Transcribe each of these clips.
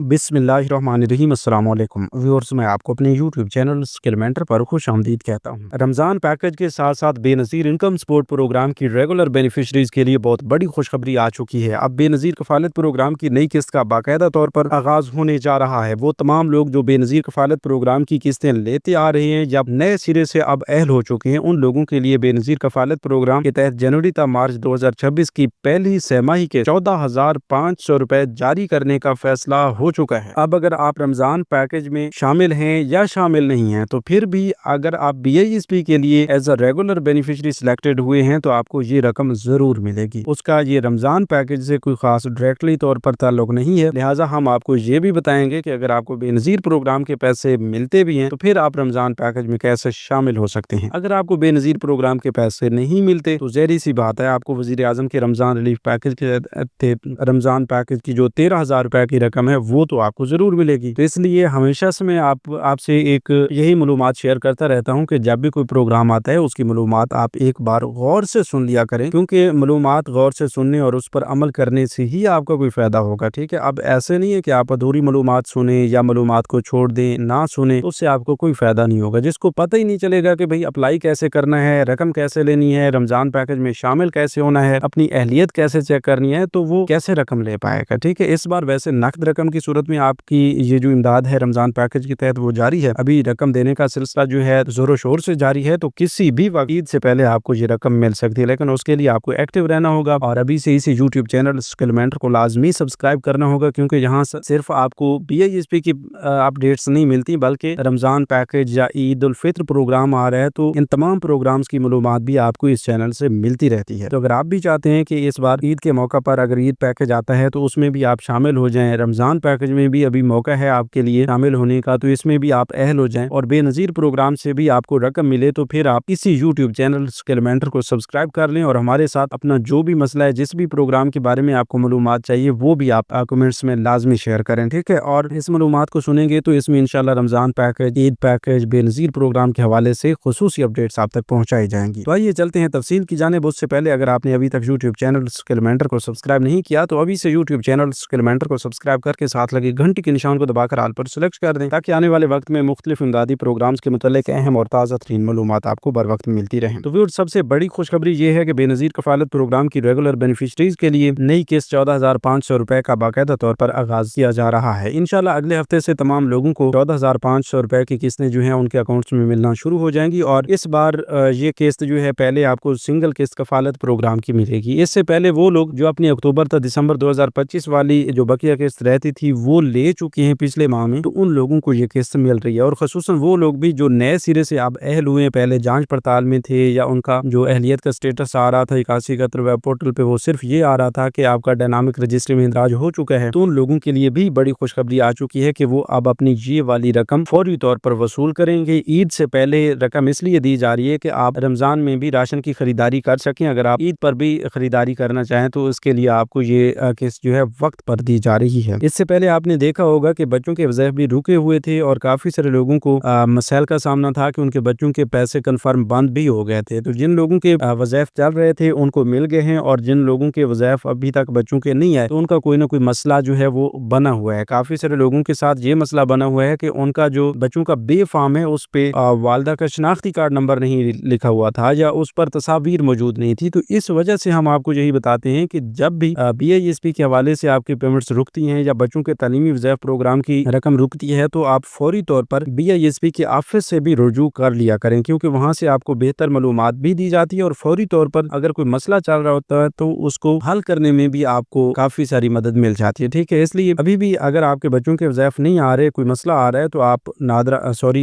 बिस्मिल्लाहिर्रहमानिर्रहीम अस्सलाम वालेकुम व्यूअर्स, मैं आपको अपने यूट्यूब चैनल स्किल मेंटर पर खुश आमदीद कहता हूँ। रमज़ान पैकेज के साथ साथ बेनज़ीर इनकम सपोर्ट प्रोग्राम की रेगुलर बेनिफिशरीज के लिए बहुत बड़ी खुशखबरी आ चुकी है। अब बेनज़ीर कफ़ालत प्रोग्राम की नई किस्त का बाकायदा तौर पर आगाज़ होने जा रहा है। वो तमाम लोग जो बेनज़ीर कफ़ालत प्रोग्राम की किस्तें लेते आ रहे हैं या नए सिरे से अब अहल हो चुके हैं, उन लोगों के लिए बेनज़ीर कफ़ालत प्रोग्राम के तहत जनवरी ta मार्च 2026 की पहली छमाही के 14,500 रुपए जारी करने का फैसला हो चुका है। अब अगर आप रमजान पैकेज में शामिल हैं या शामिल नहीं हैं, तो फिर भी अगर आप BISP के लिए as a regular beneficiary selected हुए हैं तो आपको ये रकम जरूर मिलेगी। उसका ये रमजान पैकेज से कोई खास डायरेक्टली तौर पर ताल्लुक नहीं है, लिहाजा हम आपको ये भी बताएंगे कि अगर आपको बेनज़ीर प्रोग्राम के पैसे मिलते भी हैं तो फिर आप रमजान पैकेज में कैसे शामिल हो सकते हैं। अगर आपको बेनज़ीर प्रोग्राम के पैसे नहीं मिलते तो ज़ाहिर सी बात है, आपको वज़ीर आज़म के रमजान रिलीफ पैकेज के रमजान पैकेज की जो 13,000 रुपए की रकम है वो तो आपको जरूर मिलेगी। तो इसलिए हमेशा से मैं आपसे एक यही मालूमात शेयर करता रहता हूँ कि जब भी कोई प्रोग्राम आता है उसकी मालूमात आप एक बार गौर से सुन लिया करें, क्योंकि मालूमात गौर से सुनने और उस पर अमल करने से ही आपका कोई फायदा होगा। ठीक है, अब ऐसे नहीं है कि आप अधूरी मालूमात सुने या मालूमात को छोड़ दें, ना सुने, तो उससे आपको कोई फायदा नहीं होगा। जिसको पता ही नहीं चलेगा कि भाई अप्लाई कैसे करना है, रकम कैसे लेनी है, रमजान पैकेज में शामिल कैसे होना है, अपनी अहलियत कैसे चेक करनी है, तो वो कैसे रकम ले पाएगा। ठीक है, इस बार वैसे नकद रकम की सूरत में आपकी ये जो इमदाद है रमजान पैकेज के तहत वो जारी है। अभी रकम देने का सिलसिला जो है जोरों शोर से जारी है, तो किसी भी वक्त ईद से पहले आपको ये रकम मिल सकती है, लेकिन उसके लिए आपको एक्टिव रहना होगा और अभी से इसी यूट्यूब चैनल स्किल मेंटर को लाजमी सब्सक्राइब करना होगा, क्योंकि यहाँ सिर्फ आपको BISP की अपडेट्स नहीं मिलती बल्कि रमजान पैकेज या ईद उल फित्र प्रोग्राम आ रहा है, तो इन तमाम प्रोग्राम्स की मालूमात भी आपको इस चैनल से मिलती रहती है। तो अगर आप भी चाहते हैं कि इस बार ईद के मौका पर अगर ईद पैकेज आता है तो उसमें भी आप शामिल हो जाएं, रमजान पैकेज में भी अभी मौका है आपके लिए शामिल होने का, तो इसमें भी आप अहल हो जाएं और बेनज़ीर प्रोग्राम से भी आपको रकम मिले, तो फिर आप इसी यूट्यूब चैनल स्किल मेंटर को सब्सक्राइब कर लें और हमारे साथ अपना जो भी मसला है, जिस भी प्रोग्राम के बारे में आपको मालूमात चाहिए, वो भी आप कमेंट्स में लाजमी शेयर करें। ठीक है, और इस मालूमात को सुनेंगे तो इसमें इंशाल्लाह Ramzan package, Eid package, Benazir program के हवाले से खुसूसी अपडेट्स आप तक पहुंचाई जाएंगी। तो आइए चलते हैं तफसील की जानिब। उससे पहले अगर आपने अभी तक यूट्यूब चैनल स्किल मेंटर को सब्सक्राइब नहीं किया तो अभी से यूट्यूब चैनल स्किल मेंटर को सब्सक्राइब करके साथ लगे घंटी के निशान को दबाकर आल पर सेलेक्ट कर दें, ताकि आने वाले वक्त में मुख्तलिफ इमदादी प्रोग्राम्स के मुतालिक अहम और ताज़ा तरीन मालूमात आपको बर वक्त मिलती रहें। तो व्यूअर्स, सबसे बड़ी खुशखबरी ये है कि बेनज़ीर कफ़ालत प्रोग्राम की रेगुलर बेनिफिशरीज के लिए नई किस्त 14,500 रुपए का बाकायदा तौर पर आगाज किया जा रहा है। इंशाल्लाह अगले हफ्ते से तमाम लोगों को 14,500 रुपए की किस्तें जो हैं उनके अकाउंट्स में मिलना शुरू हो जाएंगी और इस बार ये किस्त जो है पहले आपको सिंगल किस्त कफ़ालत प्रोग्राम की मिलेगी। इससे पहले वो लोग जो अपनी अक्टूबर तक दिसंबर 2025 वाली जो बकिया किस्त रहती थी वो ले चुके हैं पिछले माह में, तो उन लोगों को ये किस्त मिल रही है। और ख़ुसूसन वो लोग भी जो नए सिरे से अब अहल हुए हैं, पहले जांच पड़ताल में थे या उनका जो अहलियत का स्टेटस आ रहा था 8171 वेब पोर्टल पे, वो सिर्फ ये आ रहा था कि आपका डायनामिक रजिस्ट्री में इंदराज हो चुका है, तो उन लोगों के लिए भी बड़ी खुशखबरी आ चुकी है कि वो अब अपनी ये वाली रकम फौरी तौर पर वसूल करेंगे। ईद से पहले रकम इसलिए दी जा रही है कि आप रमजान में भी राशन की खरीदारी कर सकें। अगर आप ईद पर भी खरीदारी करना चाहें तो इसके लिए आपको ये किस्त जो है वक्त पर दी जा रही है। इससे पहले आपने देखा होगा कि बच्चों के वज़ाइफ भी रुके हुए थे और काफी सारे लोगों को मसाइल का सामना था कि उनके बच्चों के पैसे कन्फर्म बंद भी हो गए थे। तो जिन लोगों के वज़ाइफ चल रहे थे उनको मिल गए हैं और जिन लोगों के वज़ाइफ अभी तक बच्चों के नहीं आए तो उनका कोई ना कोई मसला जो है वो बना हुआ है। काफी सारे लोगों के साथ ये मसला बना हुआ है कि उनका जो बच्चों का बे फार्म है उस पे वालदा का शनाख्ती कार्ड नंबर नहीं लिखा हुआ था या उस पर तस्वीर मौजूद नहीं थी। तो इस वजह से हम आपको यही बताते हैं कि जब भी BISP के हवाले से आपकी पेमेंट्स रुकती हैं या बच्चों के तालीमी वज़ाइफ प्रोग्राम की रकम रुकती है तो आप फौरी तौर पर BISP के ऑफिस से भी रुजू कर लिया करें, क्योंकि वहां से आपको बेहतर मालूमात भी दी जाती है और फौरी तौर पर अगर कोई मसला चल रहा होता है तो उसको हल करने में भी आपको काफी सारी मदद मिल जाती है। ठीक है, इसलिए अभी भी अगर आपके बच्चों के वज़ाइफ नहीं आ रहे, कोई मसला आ रहा है, तो आप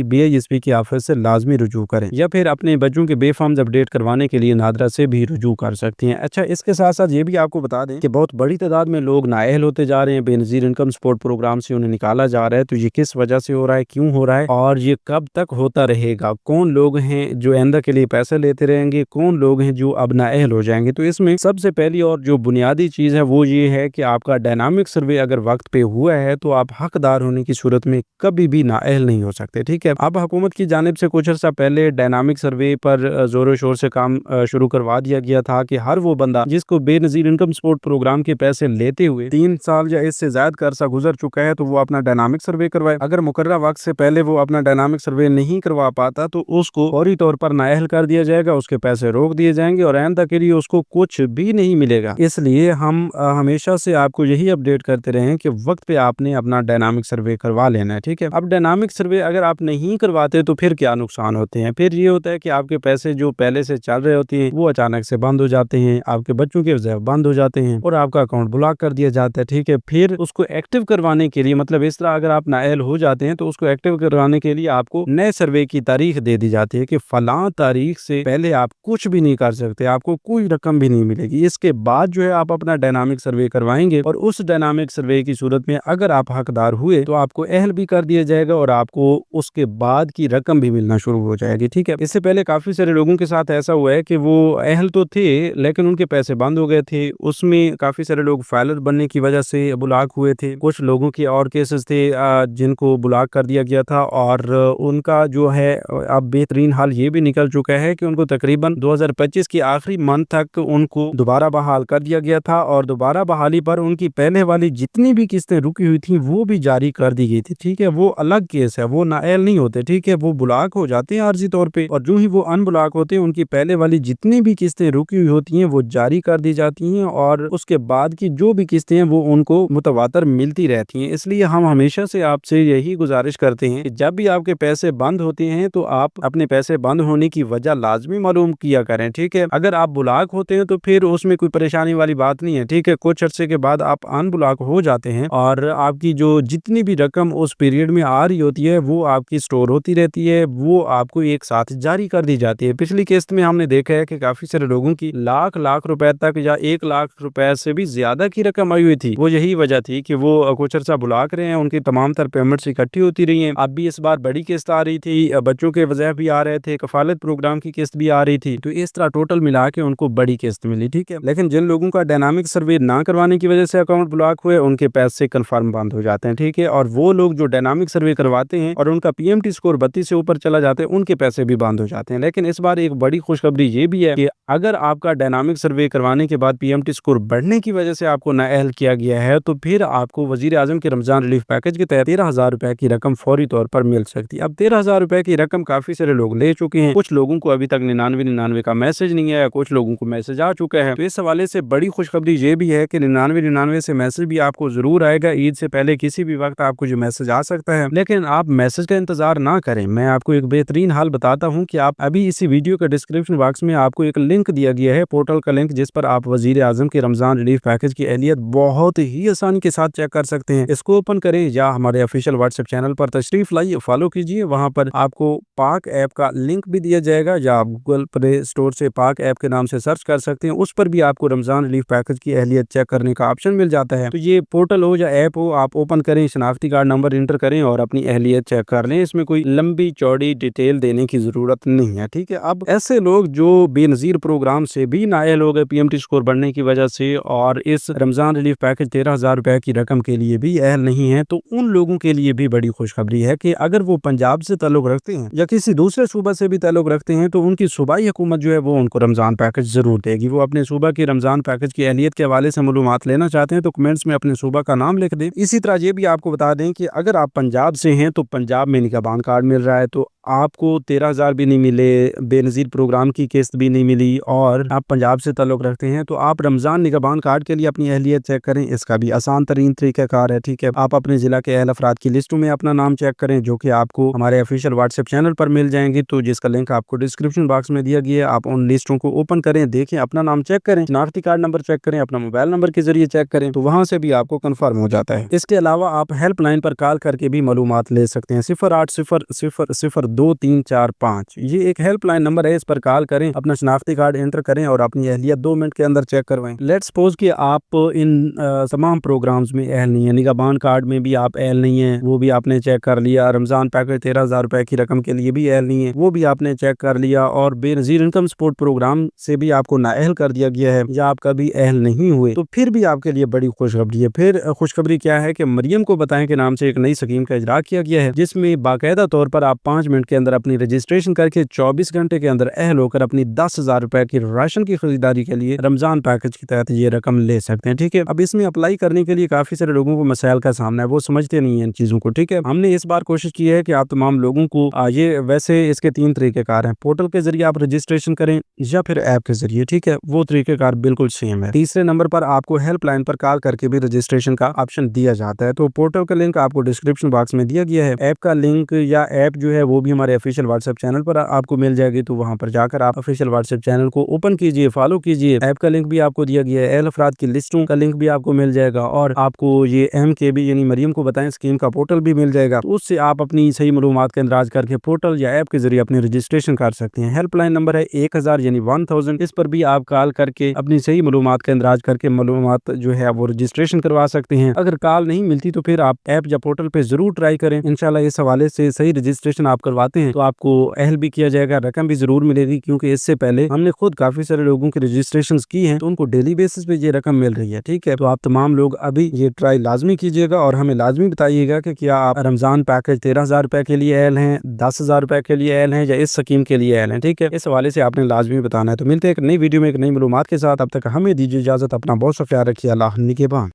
BISP के ऑफिस से लाजमी रुजू करें या फिर अपने बच्चों के बे फॉर्म्स अपडेट करवाने के लिए नादरा से भी रुजू कर सकती हैं। अच्छा, इसके साथ साथ ये भी आपको बता दें कि बहुत बड़ी तादाद में लोग नाअहल होते जा रहे हैं, बेनज़ीर इनकम सपोर्ट प्रोग्राम से उन्हें निकाला जा रहा है। तो ये किस वजह से हो रहा है, क्यों हो रहा है और ये कब तक होता रहेगा, कौन लोग हैं जो आइंदा के लिए पैसे लेते रहेंगे, कौन लोग हैं जो अब नाअहल हो जाएंगे। तो इसमें सबसे पहली और जो बुनियादी चीज है वो ये है कि आपका डायनामिक सर्वे अगर वक्त पे हुआ है तो आप हकदार होने की सूरत में कभी भी नाअहल नहीं हो सकते। ठीक है, अब हुकूमत की जानिब से कुछ अर्सा पहले डायनामिक सर्वे पर जोरों शोर से काम शुरू करवा दिया गया था कि हर वो बंदा जिसको बेनज़ीर इनकम सपोर्ट प्रोग्राम के पैसे लेते हुए 3 साल या इससे ज्यादा का अरसा عرصہ गुजर चुका है तो वो अपना डायनामिक सर्वे करवाए। अगर मुकर्रर वक्त से पहले वो अपना डायनामिक सर्वे नहीं करवा पाता तो उसको फौरी तौर पर नाअहल कर दिया जाएगा, उसके पैसे रोक दिए जाएंगे और आइंदा के लिए उसको कुछ भी नहीं मिलेगा। इसलिए हम हमेशा से आपको यही अपडेट करते रहे कि वक्त पे आपने अपना डायनामिक सर्वे करवा लेना है, ठीक है। अब डायनामिक सर्वे अगर आप नहीं करवाते तो फिर क्या नुकसान होते हैं? फिर ये होता है कि आपके पैसे जो पहले से चल रहे होते हैं वो अचानक से बंद हो जाते हैं, आपके बच्चों के वजह बंद हो जाते हैं और आपका अकाउंट ब्लॉक कर दिया जाता है, ठीक है। फिर उसको एक्टिव करवाने के लिए, मतलब इस तरह अगर आप नाअहल हो जाते हैं तो उसको एक्टिव करवाने के लिए आपको नए सर्वे की तारीख दे दी जाती है कि फलां तारीख से पहले आप कुछ भी नहीं कर सकते, आपको कोई रकम भी नहीं मिलेगी। इसके बाद जो है आप अपना डायनामिक सर्वे करवाएंगे और उस डायनामिक सर्वे की सूरत में अगर आप हकदार हुए तो आपको अहल भी कर दिया जाएगा और आपको उसके बाद की रकम भी मिलना शुरू हो जाएगी, ठीक है। इससे पहले काफी सारे लोगों के साथ ऐसा हुआ है कि वो अहल तो थे लेकिन उनके पैसे बंद हो गए थे। उसमें काफी सारे लोग फाइलर बनने की वजह से ब्लॉक हुए थे। कुछ लोगों के और केसेस थे जिनको ब्लॉक कर दिया गया था और उनका जो है अब बेहतरीन हाल ये भी निकल चुका है कि उनको तकरीबन 2025 की आखिरी मंथ तक उनको दोबारा बहाल कर दिया गया था और दोबारा बहाली पर उनकी पहले वाली जितनी भी किस्तें रुकी हुई थी वो भी जारी कर दी गई थी, ठीक है। वो अलग केस है, वो नाअहल नहीं होते, ठीक है। वो ब्लॉक हो जाते हैं आर्जी तौर पे और जो ही वो अनब्लॉक होते हैं उनकी पहले वाली जितनी भी किस्तें रुकी हुई होती हैं वो जारी कर दी जाती हैं और उसके बाद की जो भी किस्तें हैं वो उनको मुतवातर मिलती रहती हैं। इसलिए हम हमेशा से आपसे यही गुजारिश करते हैं कि जब भी आपके पैसे बंद होते हैं तो आप अपने पैसे बंद होने की वजह लाजमी मालूम किया करें, ठीक है। अगर आप ब्लॉक होते हैं तो फिर उसमें कोई परेशानी वाली बात नहीं है, ठीक है। कुछ अर्से के बाद आप अनब्लॉक हो जाते हैं और आपकी जो जितनी भी रकम उस पीरियड में आ रही होती है वो आपकी स्टोर होती रहती है, वो आपको एक साथ जारी कर दी जाती है। पिछली किस्त में हमने देखा है कि काफी सारे लोगों की लाख रुपए तक या 1 लाख रुपए से भी ज्यादा की रकम आई हुई थी। वो यही वजह थी कि वो कुछ अर्सा ब्लॉक रहे हैं, उनकी तमाम तर पेमेंट्स इकट्ठी होती रही हैं। अब भी इस बार बड़ी किस्त आ रही थी, बच्चों के वज़ह भी आ रहे थे, कफालत प्रोग्राम की किस्त भी आ रही थी, तो इस तरह टोटल मिला के उनको बड़ी किस्त मिली, ठीक है। लेकिन जिन लोगों का डायनामिक सर्वे ना करवाने की वजह से अकाउंट ब्लॉक हुए उनके पैसे कंफर्म बंद हो जाते हैं, ठीक है। और वो लोग जो डायनामिक सर्वे करवाते हैं और उनका पीएमटी स्कोर 32 से ऊपर चला जाता है उनके पैसे भी बंद हो जाते हैं। लेकिन इस बार एक बड़ी खुशखबरी ये भी है कि अगर आपका डायनामिक सर्वे करवाने के बाद पीएमटी स्कोर बढ़ने की वजह से आपको नाअहल किया गया है तो फिर आपको वजीर आजम के रमजान रिलीफ पैकेज के तहत 13,000 रुपए की रकम फौरी तौर पर मिल सकती है। अब 13,000 रुपए की रकम काफी सारे लोग ले चुके हैं, कुछ लोगों को अभी तक 99 का मैसेज नहीं आया, कुछ लोगों को मैसेज आ चुका है। तो इस हवाले से बड़ी खुशखबरी ये भी है कि 99 से मैसेज भी आपको जरूर आएगा। ईद से पहले किसी भी वक्त आपको जो मैसेज आ सकता है, लेकिन आप मैसेज का इंतजार ना करें। मैं आपको एक बेहतरीन हाल बताता हूँ कि आप अभी इसी वीडियो के डिस्क्रिप्शन बॉक्स में आपको एक लिंक दिया गया है, पोर्टल का लिंक, जिस पर आप वजीर आजम के रमजान रिलीफ पैकेज की अहलियत बहुत ही आसानी के साथ चेक कर सकते हैं। इसको ओपन करें या हमारे ऑफिशियल व्हाट्सएप चैनल पर तशरीफ लाइए, फॉलो कीजिए। वहां पर आपको पाक ऐप का लिंक भी दिया जाएगा या आप गूगल प्ले स्टोर से पाक ऐप के नाम से सर्च कर सकते हैं। उस पर भी आपको रमजान रिलीफ पैकेज की अहलियत चेक करने का ऑप्शन मिल जाता है। तो ये पोर्टल हो या ऐप हो, आप ओपन करें, शनाख्ती कार्ड नंबर इंटर करें और अपनी अहलियत चेक कर लें। इसमें कोई लंबी चौड़ी डिटेल देने की जरूरत नहीं है, ठीक है। अब ऐसे लोग जो बेनजीर प्रोग्राम से भी नाअहल हो गए पीएमटी स्कोर बढ़ने की वजह से और इस रमजान रिलीफ पैकेज 13,000 रुपए की रकम के लिए भी अहल नहीं है, तो उन लोगों के लिए भी बड़ी खुशखबरी है कि अगर वो पंजाब से ताल्लुक रखते हैं या किसी दूसरे सूबा से भी ताल्लुक रखते हैं तो उनकी सूबाई हुकूमत जो है वो उनको रमजान पैकेज जरूर देगी। वो अपने सूबा की रमजान पैकेज की अहलियत के हवाले से मालूमात लेना चाहते हैं तो कमेंट्स में अपने सूबा का नाम लिख दें। इसी तरह ये भी आपको बता दें कि अगर आप पंजाब से हैं तो पंजाब में निगहबान कार्ड मिल रहा है, तो आपको 13,000 भी नहीं मिले, बेनजीर प्रोग्राम की किस्त भी नहीं मिली और आप पंजाब से ताल्लुक रखते हैं तो आप रमजान निगहबान कार्ड के लिए अपनी अहलियत चेक करें। इसका भी आसान तरीन तरीक़ाकार है, ठीक है। आप अपने जिला के अहल अफराद की लिस्टों में अपना नाम चेक करें जो कि आपको हमारे ऑफिशियल व्हाट्सएप चैनल पर मिल जाएंगी, तो जिसका लिंक आपको डिस्क्रिप्शन बॉक्स में दिया गया है। आप उन लिस्टों को ओपन करें, देखें, अपना नाम चेक करें, शनाख्ती कार्ड नंबर चेक करें, अपना मोबाइल नंबर के जरिए चेक करें, तो वहां से भी आपको कंफर्म हो जाता है। इसके अलावा आप हेल्पलाइन पर कॉल करके भी मालूमात ले सकते हैं। 0800002345 ये एक हेल्पलाइन नंबर है, इस पर कॉल करें, अपना शनाख्ती कार्ड एंटर करें और अपनी अहलियत 2 मिनट के अंदर चेक करवाएं। लेट्स सपोज कि आप इन तमाम प्रोग्राम्स में अहल नहीं है, निगहबान कार्ड में भी आप अहल नहीं है, वो भी आपने चेक कर लिया, रमजान पैकेज 13,000 रुपए की रकम के लिए भी अहल नहीं है, वो भी आपने चेक कर लिया, और बेनजीर इनकम सपोर्ट प्रोग्राम से भी आपको नाअहल कर दिया गया है या आप कभी अहल नहीं हुए, तो फिर भी आपके लिए बड़ी खुशखबरी है। फिर खुशखबरी क्या है कि मरियम को बताएं के नाम से एक नई स्कीम का इजरा किया गया है, जिसमें बाकायदा तौर पर आप 5 मिनट के अंदर अपनी रजिस्ट्रेशन करके 24 घंटे के अंदर अहल होकर अपनी 10,000 रुपए की राशन की खरीदारी के लिए रमजान पैकेज के तहत ये रकम ले सकते हैं। ठीक है, अब इसमें अप्लाई करने के लिए काफी सारे लोगों को मसाइल का सामना है, वो समझते नहीं है इन चीजों को। ठीक है, हमने इस बार कोशिश की है कि आप तमाम लोगों को ये वैसे इसके 3 तरीकेकार हैं। पोर्टल के जरिए आप रजिस्ट्रेशन करें या फिर ऐप के जरिए। ठीक है, वो तरीकेकार बिल्कुल सेम है। तीसरे नंबर पर आपको हेल्पलाइन पर कॉल करके भी रजिस्ट्रेशन का ऑप्शन दिया जाता है। तो पोर्टल का लिंक आपको डिस्क्रिप्शन बॉक्स में दिया गया है। ऐप का लिंक या ऐप जो है वो भी हमारे ऑफिशियल व्हाट्सएप चैनल पर आपको मिल जाएगी, तो वहां पर जाकर आप ऑफिशियल व्हाट्सएप चैनल को ओपन कीजिए, फॉलो कीजिए। ऐप का लिंक भी आपको दिया गया है। अहल अफराद की लिस्टों का लिंक भी आपको मिल जाएगा और आपको ये MKB यानी मरियम को बताएं स्कीम का पोर्टल भी मिल जाएगा। तो उससे आप अपनी सही मालूमात का इंदराज करके पोर्टल या ऐप के जरिए अपनी रजिस्ट्रेशन कर सकते हैं। हेल्पलाइन नंबर है 1000 यानी 1000। इस पर भी आप कॉल करके अपनी सही मालूमात का इंदराज करके मालूमात जो है वो रजिस्ट्रेशन करवा सकते हैं। अगर कॉल नहीं मिलती तो फिर आप ऐप या पोर्टल पे जरूर ट्राई करें। इंशाल्लाह इस हवाले से सही रजिस्ट्रेशन आप करवाते हैं तो आपको अहल भी किया जाएगा, रकम भी जरूर मिलेगी, क्योंकि इससे पहले हमने खुद काफी सारे लोगों की रजिस्ट्रेशन की हैं तो उनको डेली बेसिस पे ये रकम मिल रही है। ठीक है, तो आप तमाम लोग अभी ये ट्राई लाजमी कीजिएगा और हमें लाजमी बताइएगा कि क्या आप रमजान पैकेज 13,000 रुपए के लिए अहल हैं, 10,000 रुपए के लिए अहल हैं या इस स्कीम के लिए अहल हैं। ठीक है, इस हवाले से आपने लाजमी बताना है। तो मिलते हैं एक नई वीडियो में एक नई मालूमात के साथ। अब तक हमें दीजिए इजाजत। अपना बहुत सा ख्याल रखिए। अल्लाह निगहबान।